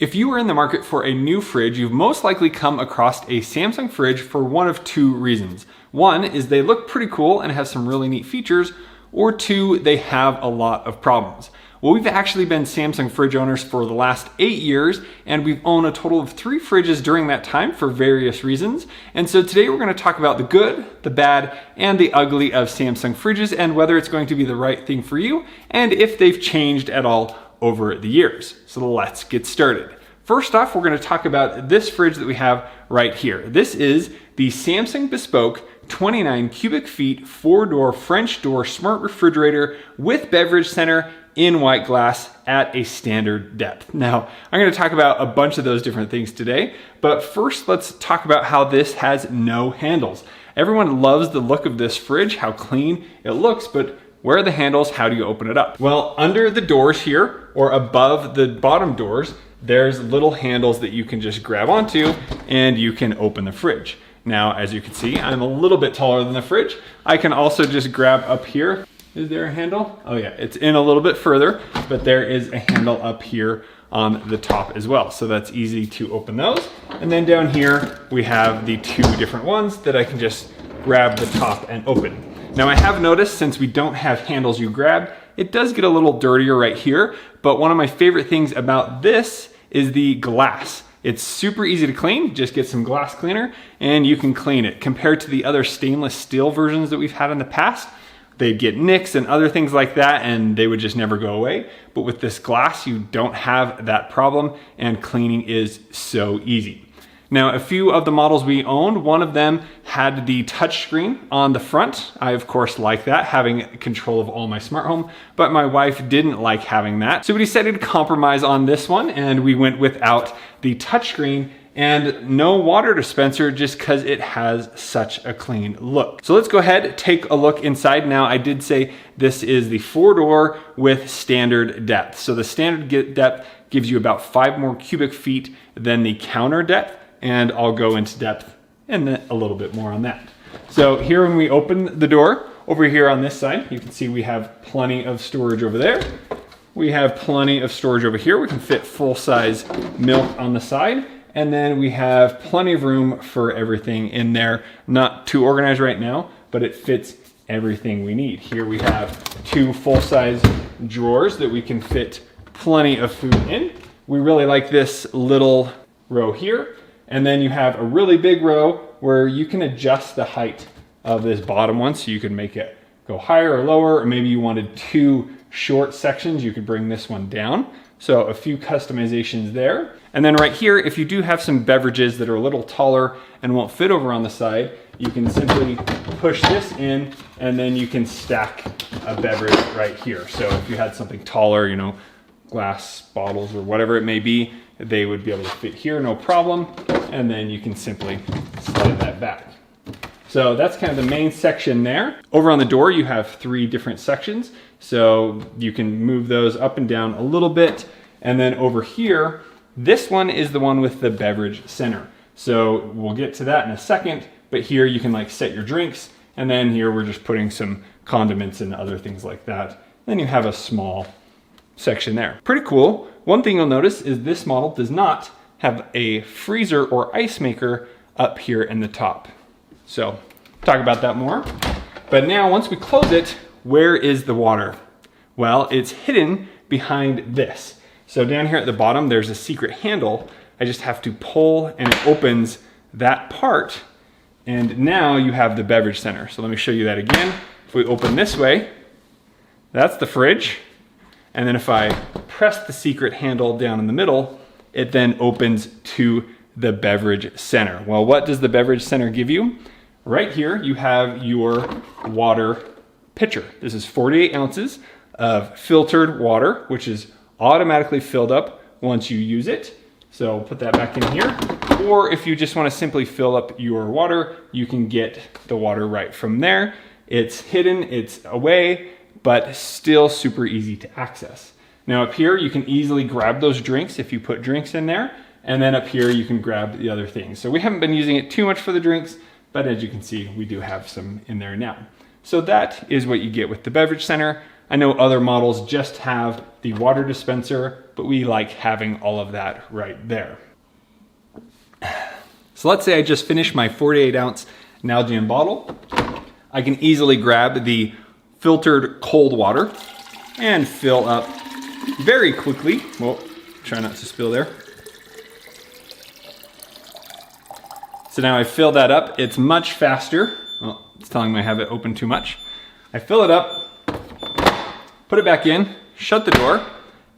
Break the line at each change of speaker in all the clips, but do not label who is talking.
If you are in the market for a new fridge, you've most likely come across a Samsung fridge for one of two reasons. One is they look pretty cool and have some really neat features, or two, they have a lot of problems. Well, we've actually been Samsung fridge owners for the last 8 years, and we've owned a total of 3 fridges during that time for various reasons. And so today we're gonna talk about the good, the bad, and the ugly of Samsung fridges and whether it's going to be the right thing for you and if they've changed at all over the years. So let's get started. First off, we're gonna talk about this fridge that we have right here. This is the Samsung Bespoke 29 cubic feet, 4-door French door smart refrigerator with Beverage Center in white glass at a standard depth. Now, I'm gonna talk about a bunch of those different things today, but first let's talk about how this has no handles. Everyone loves the look of this fridge, how clean it looks, but where are the handles? How do you open it up? Well, under the doors here, or above the bottom doors, there's little handles that you can just grab onto and you can open the fridge. Now, as you can see, I'm a little bit taller than the fridge. I can also just grab up here. Is there a handle? Oh yeah, it's in a little bit further, but there is a handle up here on the top as well. So that's easy to open those. And then down here, we have the 2 different ones that I can just grab the top and open. Now I have noticed since we don't have handles you grab, it does get a little dirtier right here, but one of my favorite things about this is the glass. It's super easy to clean, just get some glass cleaner and you can clean it. Compared to the other stainless steel versions that we've had in the past, they'd get nicks and other things like that and they would just never go away. But with this glass, you don't have that problem and cleaning is so easy. Now, a few of the models we owned, one of them had the touchscreen on the front. I, of course, like that, having control of all my smart home, but my wife didn't like having that. So we decided to compromise on this one, and we went without the touchscreen and no water dispenser just because it has such a clean look. So let's go ahead, take a look inside. Now, I did say this is the 4-door with standard depth. So the standard depth gives you about 5 more cubic feet than the counter depth. And I'll go into depth and then a little bit more on that. So here when we open the door, over here on this side, you can see we have plenty of storage over there. We have plenty of storage over here. We can fit full-size milk on the side. And then we have plenty of room for everything in there. Not too organized right now, but it fits everything we need. Here we have 2 full-size drawers that we can fit plenty of food in. We really like this little row here. And then you have a really big row where you can adjust the height of this bottom one so you can make it go higher or lower, or maybe you wanted 2 short sections, you could bring this one down. So a few customizations there. And then right here, if you do have some beverages that are a little taller and won't fit over on the side, you can simply push this in and then you can stack a beverage right here. So if you had something taller, you know, glass bottles or whatever it may be, they would be able to fit here, no problem. And then you can simply slide that back. So that's kind of the main section there. Over on the door, you have 3 different sections. So you can move those up and down a little bit. And then over here, this one is the one with the Beverage Center. So we'll get to that in a second, but here you can like set your drinks. And then here we're just putting some condiments and other things like that. Then you have a small section there. Pretty cool. One thing you'll notice is this model does not have a freezer or ice maker up here in the top. So talk about that more. But now once we close it, where is the water? Well, it's hidden behind this. So down here at the bottom, there's a secret handle. I just have to pull and it opens that part. And now you have the Beverage Center. So let me show you that again. If we open this way, that's the fridge. And then if I press the secret handle down in the middle, it then opens to the Beverage Center. Well, what does the Beverage Center give you? Right here, you have your water pitcher. This is 48 ounces of filtered water, which is automatically filled up once you use it. So put that back in here. Or if you just want to simply fill up your water, you can get the water right from there. It's hidden, it's away, but still super easy to access. Now up here, you can easily grab those drinks if you put drinks in there. And then up here, you can grab the other things. So we haven't been using it too much for the drinks, but as you can see, we do have some in there now. So that is what you get with the Beverage Center. I know other models just have the water dispenser, but we like having all of that right there. So let's say I just finished my 48 ounce Nalgene bottle. I can easily grab the filtered cold water and fill up very quickly. Well, try not to spill there. So now I fill that up. It's much faster. Well, it's telling me I have it open too much. I fill it up, put it back in, shut the door,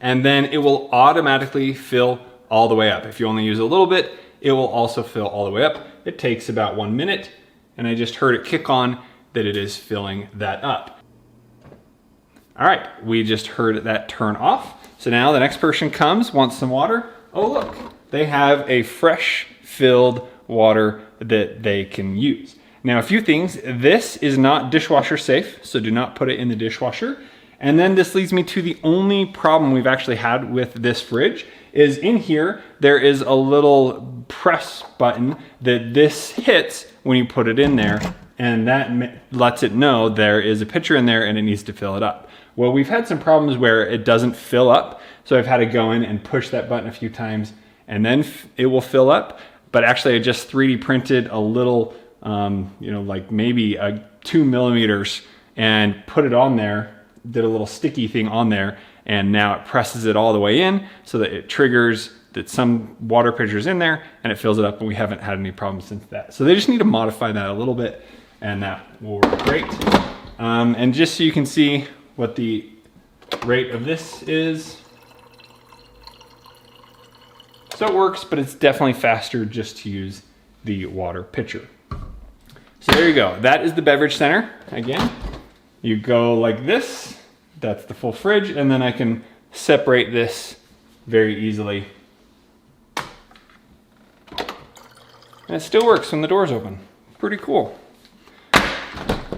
and then it will automatically fill all the way up. If you only use a little bit, it will also fill all the way up. It takes about 1 minute, and I just heard it kick on that it is filling that up. All right, we just heard that turn off. So now the next person comes, wants some water. Oh look, they have a fresh filled water that they can use. Now, a few things. This is not dishwasher safe, so do not put it in the dishwasher. And then this leads me to the only problem we've actually had with this fridge is in here, there is a little press button that this hits when you put it in there, and that lets it know there is a pitcher in there and it needs to fill it up. Well, we've had some problems where it doesn't fill up, so I've had to go in and push that button a few times and then it will fill up. But actually I just 3D printed a little, like maybe 2 millimeters and put it on there, did a little sticky thing on there, and now it presses it all the way in so that it triggers that some water pitcher's in there and it fills it up, and we haven't had any problems since that. So they just need to modify that a little bit and that will work great. And just so you can see what the rate of this is. So it works, but it's definitely faster just to use the water pitcher. So there you go. That is the Beverage Center. Again, you go like this. That's the full fridge. And then I can separate this very easily. And it still works when the door's open. Pretty cool.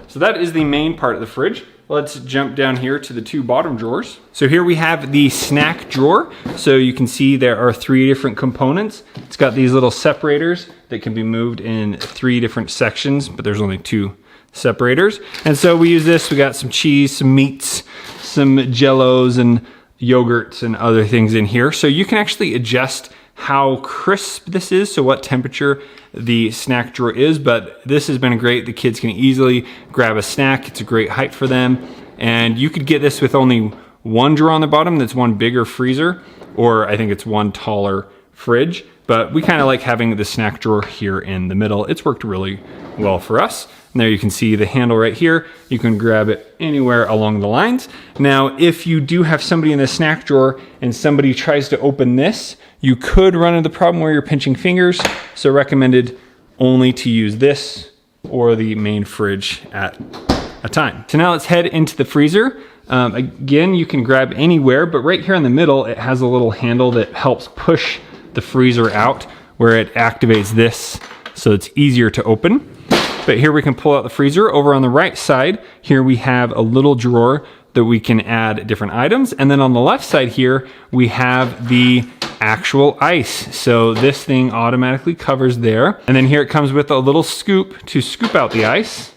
So that is the main part of the fridge. Let's jump down here to the 2 bottom drawers. So here we have the snack drawer. So you can see there are 3 different components. It's got these little separators that can be moved in 3 different sections, but there's only 2 separators. And so we use this, we got some cheese, some meats, some jellos and yogurts and other things in here. So you can actually adjust how crisp this is, so what temperature the snack drawer is, but this has been great. The kids can easily grab a snack. It's a great height for them. And you could get this with only 1 drawer on the bottom, that's 1 bigger freezer, or I think it's 1 taller fridge. But we kind of like having the snack drawer here in the middle. It's worked really well for us. And there you can see the handle right here. You can grab it anywhere along the lines. Now, if you do have somebody in the snack drawer and somebody tries to open this, you could run into the problem where you're pinching fingers. So recommended only to use this or the main fridge at a time. So now let's head into the freezer. Again, you can grab anywhere, but right here in the middle, it has a little handle that helps push the freezer out where it activates this so it's easier to open. But here we can pull out the freezer. Over on the right side, here we have a little drawer that we can add different items. And then on the left side here, we have the actual ice. So this thing automatically covers there. And then here it comes with a little scoop to scoop out the ice.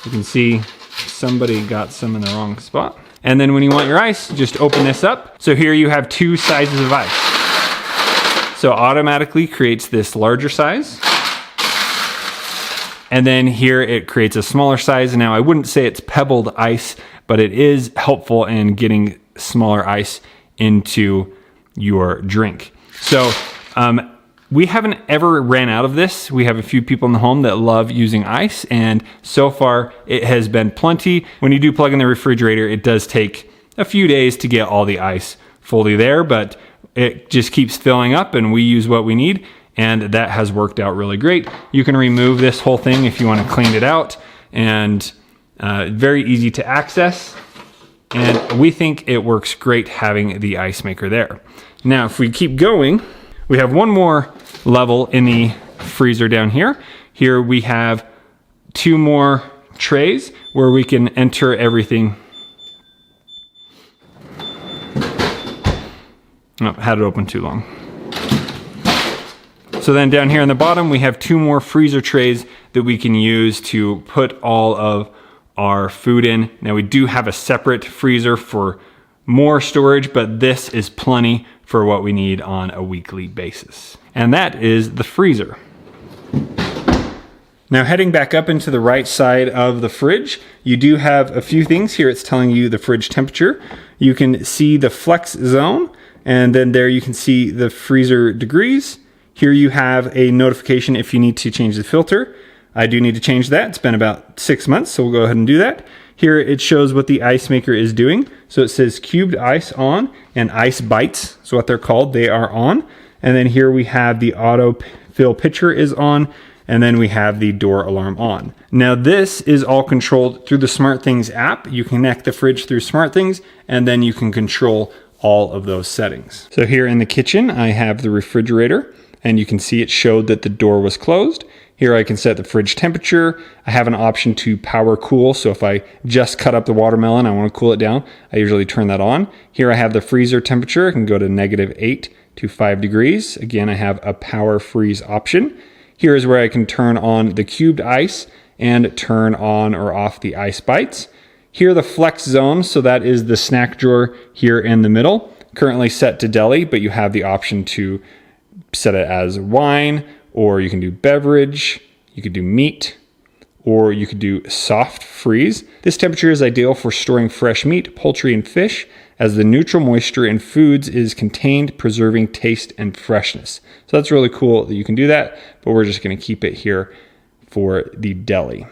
You can see somebody got some in the wrong spot. And then when you want your ice, just open this up. So here you have 2 sizes of ice. So automatically creates this larger size. And then here it creates a smaller size. Now I wouldn't say it's pebbled ice, but it is helpful in getting smaller ice into your drink. So we haven't ever ran out of this. We have a few people in the home that love using ice, and so far it has been plenty. When you do plug in the refrigerator, it does take a few days to get all the ice fully there, but it just keeps filling up and we use what we need. And that has worked out really great. You can remove this whole thing if you want to clean it out, and very easy to access. And we think it works great having the ice maker there. Now, if we keep going, we have 1 more level in the freezer down here. Here we have 2 more trays where we can enter everything. Oh, had it open too long. So then down here on the bottom, we have 2 more freezer trays that we can use to put all of our food in. Now we do have a separate freezer for more storage, but this is plenty for what we need on a weekly basis. And that is the freezer. Now heading back up into the right side of the fridge, you do have a few things here. It's telling you the fridge temperature. You can see the flex zone, and then there you can see the freezer degrees. Here you have a notification if you need to change the filter. I do need to change that. It's been about 6 months, so we'll go ahead and do that. Here it shows what the ice maker is doing. So it says cubed ice on and ice bites. So what they're called, they are on. And then here we have the auto fill pitcher is on. And then we have the door alarm on. Now this is all controlled through the SmartThings app. You connect the fridge through SmartThings, and then you can control all of those settings. So here in the kitchen, I have the refrigerator, and you can see it showed that the door was closed. Here I can set the fridge temperature. I have an option to power cool. So if I just cut up the watermelon, I want to cool it down, I usually turn that on. Here I have the freezer temperature. I can go to -8 to 5 degrees. Again, I have a power freeze option. Here is where I can turn on the cubed ice and turn on or off the ice bites. Here the flex zone, so that is the snack drawer here in the middle. Currently set to deli, but you have the option to set it as wine, or you can do beverage, you could do meat, or you could do soft freeze. This temperature is ideal for storing fresh meat, poultry, and fish, as the neutral moisture in foods is contained, preserving taste and freshness. So that's really cool that you can do that, but we're just gonna keep it here for the deli.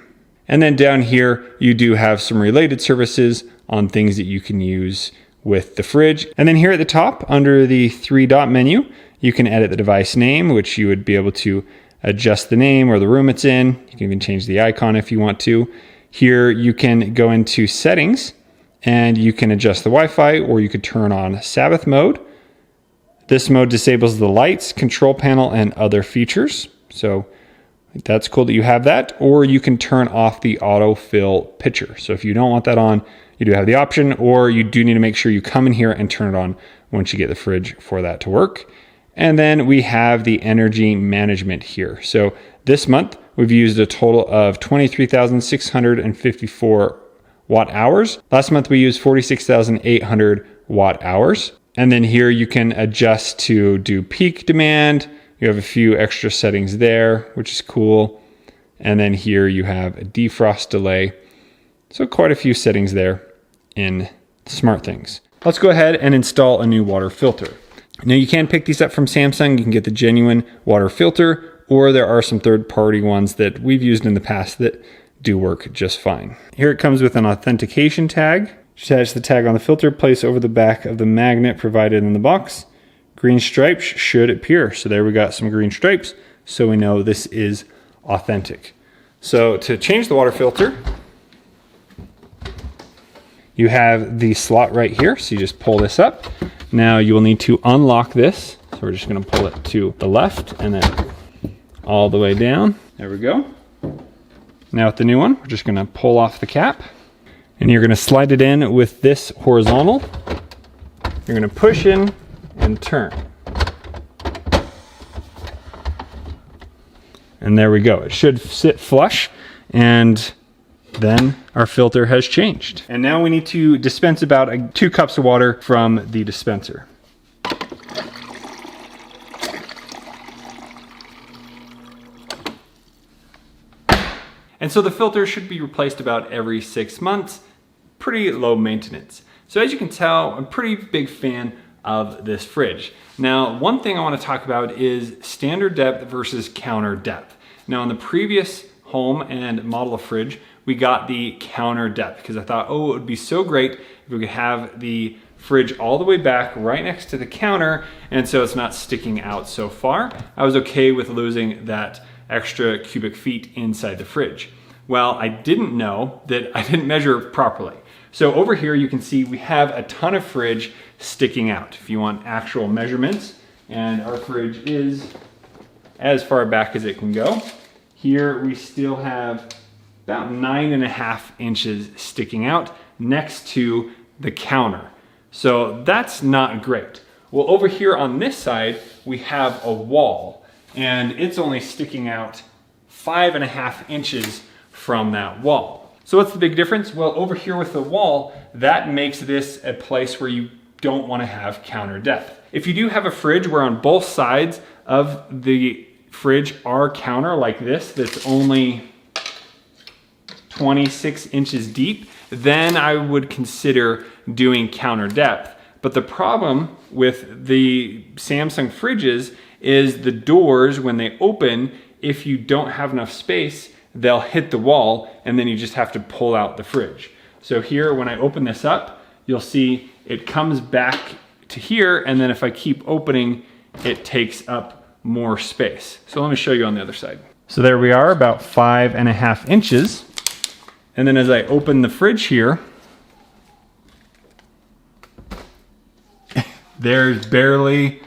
And then down here, you do have some related services on things that you can use with the fridge. And then here at the top, under the 3-dot menu, you can edit the device name, which you would be able to adjust the name or the room it's in. You can even change the icon if you want to. Here you can go into settings, and you can adjust the Wi-Fi, or you could turn on Sabbath mode. This mode disables the lights, control panel, and other features. So that's cool that you have that. Or you can turn off the autofill pitcher. So if you don't want that on, you do have the option, or you do need to make sure you come in here and turn it on once you get the fridge for that to work. And then we have the energy management here. So this month, we've used a total of 23,654 watt hours. Last month we used 46,800 watt hours. And then here you can adjust to do peak demand. You have a few extra settings there, which is cool. And then here you have a defrost delay. So quite a few settings there in SmartThings. Let's go ahead and install a new water filter. Now you can pick these up from Samsung. You can get the genuine water filter, or there are some third-party ones that we've used in the past that do work just fine. Here it comes with an authentication tag. Attach the tag on the filter, place over the back of the magnet provided in the box. Green stripes should appear. So there we got some green stripes, so we know this is authentic. So to change the water filter, you have the slot right here. So you just pull this up. Now you will need to unlock this. So we're just gonna pull it to the left and then all the way down. There we go. Now with the new one, we're just gonna pull off the cap, and you're gonna slide it in with this horizontal. You're gonna push in and turn. And there we go. It should sit flush, and then our filter has changed. And now we need to dispense about 2 cups of water from the dispenser. And so the filter should be replaced about every 6 months. Pretty low maintenance. So as you can tell, I'm a pretty big fan of this fridge. Now, one thing I want to talk about is standard depth versus counter depth. Now, in the previous home and model of fridge, we got the counter depth because I thought, oh, it would be so great if we could have the fridge all the way back right next to the counter, and so it's not sticking out so far. I was okay with losing that extra cubic feet inside the fridge. Well, I didn't know that I didn't measure properly. So over here you can see we have a ton of fridge sticking out if you want actual measurements, and our fridge is as far back as it can go. Here we still have about 9.5 inches sticking out next to the counter. So that's not great. Well, over here on this side, we have a wall, and it's only sticking out 5.5 inches from that wall. So what's the big difference? Well, over here with the wall, that makes this a place where you don't want to have counter depth. If you do have a fridge where on both sides of the fridge are counter like this, that's only 26 inches deep, then I would consider doing counter depth. But the problem with the Samsung fridges is the doors, when they open, if you don't have enough space, they'll hit the wall and then you just have to pull out the fridge. So here, when I open this up, you'll see it comes back to here, and then if I keep opening, it takes up more space. So let me show you on the other side. So there we are, about 5.5 inches. And then as I open the fridge here, there's barely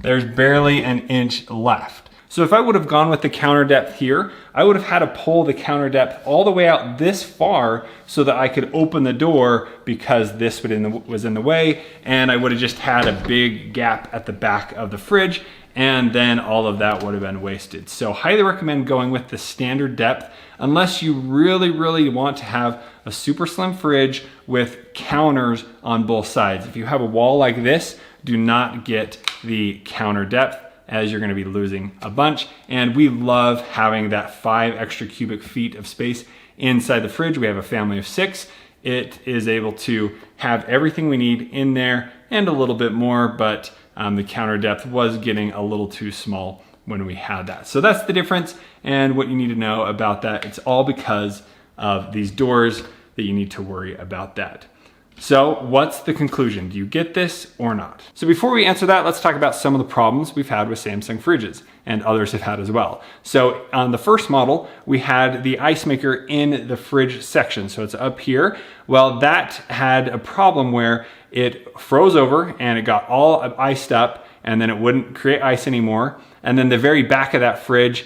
an inch left. So if I would have gone with the counter depth here, I would have had to pull the counter depth all the way out this far so that I could open the door, because this was in the way, and I would have just had a big gap at the back of the fridge, and then all of that would have been wasted. So highly recommend going with the standard depth unless you really, really want to have a super slim fridge with counters on both sides. If you have a wall like this, do not get the counter depth, as you're gonna be losing a bunch. And we love having that 5 extra cubic feet of space inside the fridge. We have a family of 6. It is able to have everything we need in there and a little bit more, but the counter depth was getting a little too small when we had that. So that's the difference, and what you need to know about that. It's all because of these doors that you need to worry about that. So what's the conclusion? Do you get this or not? So before we answer that, let's talk about some of the problems we've had with Samsung fridges, and others have had as well. So on the first model, we had the ice maker in the fridge section. So it's up here. Well, that had a problem where it froze over and it got all iced up, and then it wouldn't create ice anymore. And then the very back of that fridge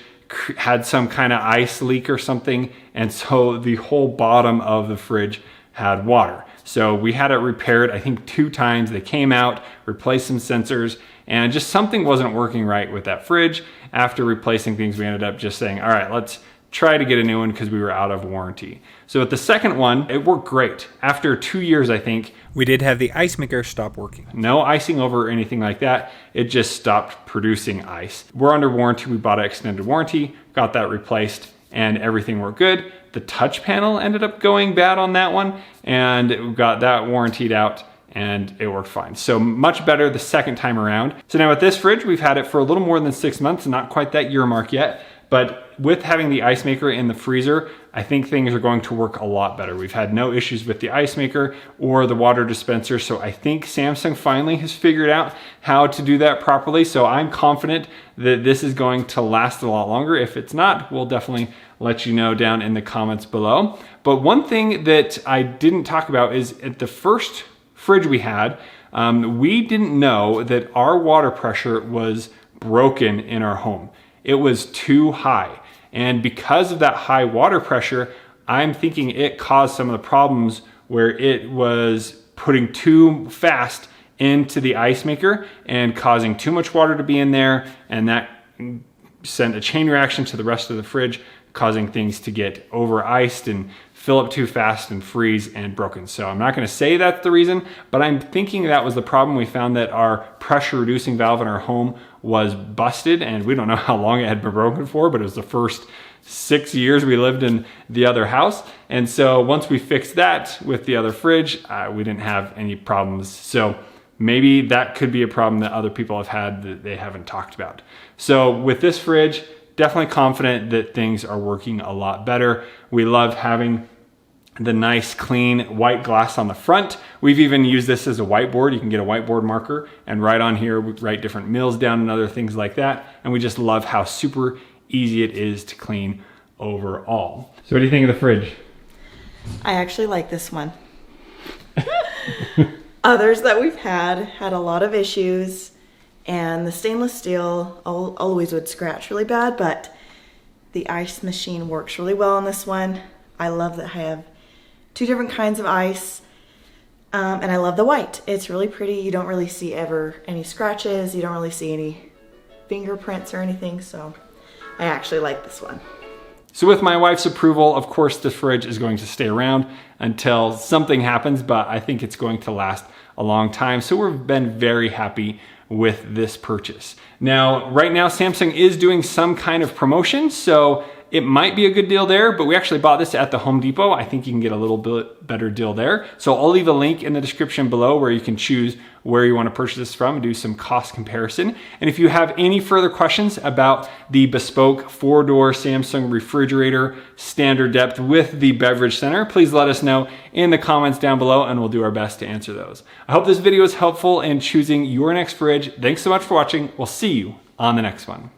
had some kind of ice leak or something. And so the whole bottom of the fridge had water. So we had it repaired, I think 2 times. They came out, replaced some sensors, and just something wasn't working right with that fridge. After replacing things, we ended up just saying, all right, let's try to get a new one, because we were out of warranty. So with the second one, it worked great. After 2 years, I think, we did have the ice maker stop working. No icing over or anything like that. It just stopped producing ice. We're under warranty. We bought an extended warranty, got that replaced, and everything worked good. The touch panel ended up going bad on that one, and we got that warrantied out, and it worked fine. So much better the second time around. So now with this fridge, we've had it for a little more than 6 months, not quite that year mark yet, but with having the ice maker in the freezer, I think things are going to work a lot better. We've had no issues with the ice maker or the water dispenser, so I think Samsung finally has figured out how to do that properly. So I'm confident that this is going to last a lot longer. If it's not, we'll definitely let you know down in the comments below. But one thing that I didn't talk about is at the first fridge we had, we didn't know that our water pressure was broken in our home. It was too high. And because of that high water pressure, I'm thinking it caused some of the problems where it was putting too fast into the ice maker and causing too much water to be in there. And that sent a chain reaction to the rest of the fridge, causing things to get over iced and fill up too fast and freeze and broken. So I'm not gonna say that's the reason, but I'm thinking that was the problem. We found that our pressure reducing valve in our home was busted, and we don't know how long it had been broken for, but it was the first 6 years we lived in the other house. And so once we fixed that with the other fridge, we didn't have any problems. So maybe that could be a problem that other people have had that they haven't talked about. So with this fridge, definitely confident that things are working a lot better. We love having the nice clean white glass on the front. We've even used this as a whiteboard. You can get a whiteboard marker and write on here, we write different meals down and other things like that. And we just love how super easy it is to clean overall. So what do you think of the fridge?
I actually like this one. Others that we've had a lot of issues, and the stainless steel always would scratch really bad, but the ice machine works really well on this one. I love that I have 2 different kinds of ice, and I love the white. It's really pretty. You don't really see ever any scratches. You don't really see any fingerprints or anything, so I actually like this one.
So with my wife's approval, of course, the fridge is going to stay around until something happens, but I think it's going to last a long time. So we've been very happy with this purchase. Now, right now, Samsung is doing some kind of promotion, so it might be a good deal there, but we actually bought this at the Home Depot. I think you can get a little bit better deal there. So I'll leave a link in the description below where you can choose where you want to purchase this from and do some cost comparison. And if you have any further questions about the Bespoke 4-door Samsung refrigerator standard depth with the Beverage Center, please let us know in the comments down below and we'll do our best to answer those. I hope this video is helpful in choosing your next fridge. Thanks so much for watching. We'll see you on the next one.